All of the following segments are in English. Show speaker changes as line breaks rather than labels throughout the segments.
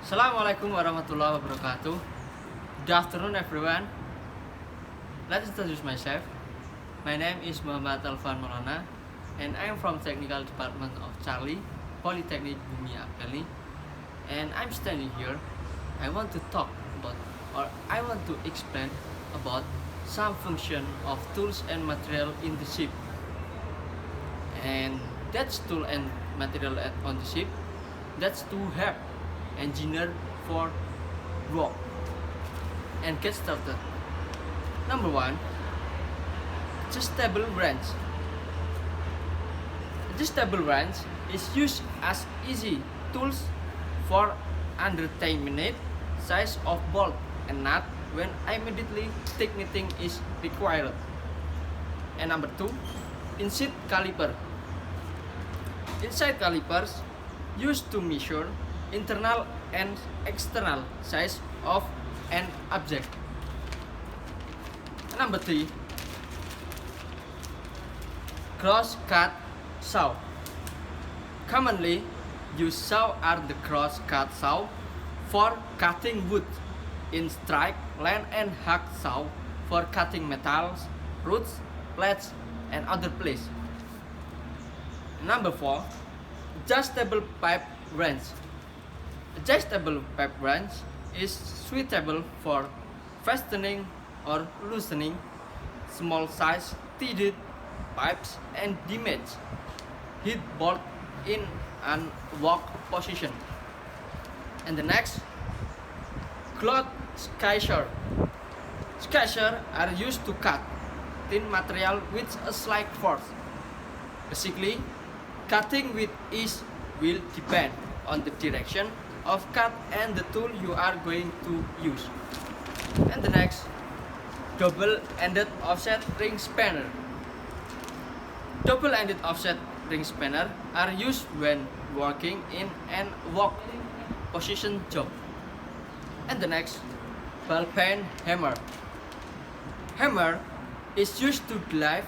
Assalamualaikum warahmatullahi wabarakatuh. Good afternoon, everyone. Let's introduce myself. My name is Muhammad Alfan Maulana, and I am from Technical Department of Charlie, Polytechnic Bumi Akeli. And I'm standing here. I want to talk about, or I want to explain about some function of tools and material in the ship. And that's tool and material on the ship. That's to help engineer for work and get started. Number one, adjustable wrench. Adjustable wrench is used as easy tools for undetermined size of bolt and nut when immediately tightening is required. And number two, inside caliper. Inside calipers used to measure internal and external size of an object. Number three, cross-cut saw. Commonly used saw are the cross-cut saw for cutting wood, in strike, length and hack saw for cutting metals, roots, plates, and other places. Number four, adjustable pipe wrench. Adjustable pipe wrench is suitable for fastening or loosening small size threaded pipes and damage hit bolt in an walk position. And the next, cloth slicer. Slicer are used to cut thin material with a slight force. Basically, cutting with ease will depend on the direction of cut and the tool you are going to use. And the next, double-ended offset ring spanner. Double-ended offset ring spanner are used when working in an walk position job. And the next, ball pen hammer. Hammer is used to deliver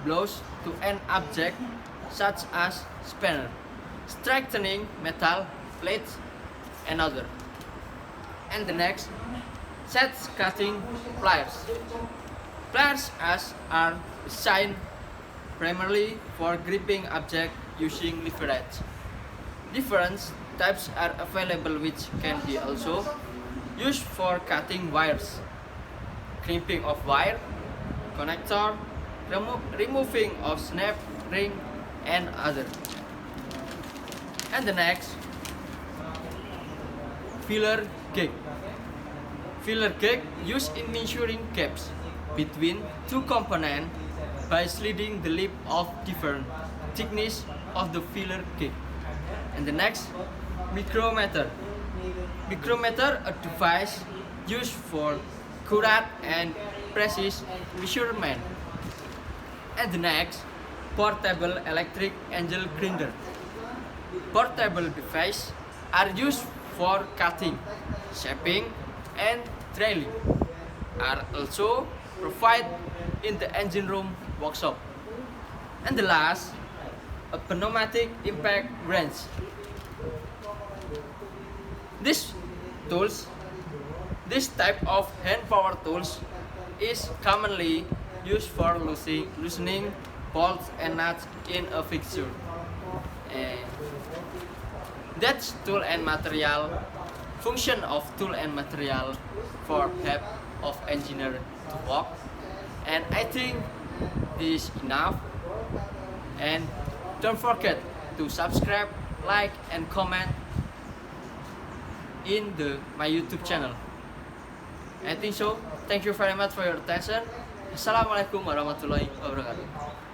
blows to an object such as spanner, strengthening metal plates and other. And the next, set cutting pliers. Pliers are designed primarily for gripping object using leverage. Different types are available which can be also used for cutting wires, crimping of wire, connector, removing of snap ring and other. And the next, filler gauge. Filler gauge used in measuring gaps between two components by sliding the lip of different thickness of the filler gauge. And the next, micrometer. Micrometer, a device used for accurate and precise measurement. And the next, portable electric angle grinder. Portable devices are used for cutting, shaping, and drilling. Are also provided in the engine room workshop. And the last, a pneumatic impact wrench. This type of hand power tools is commonly used for loosening bolts and nuts in a fixture. And that's tool and material. Function of tool and material for help of engineer to work. And I think this is enough. And don't forget to subscribe, like, and comment in my YouTube channel. I think so. Thank you very much for your attention. Assalamualaikum warahmatullahi wabarakatuh.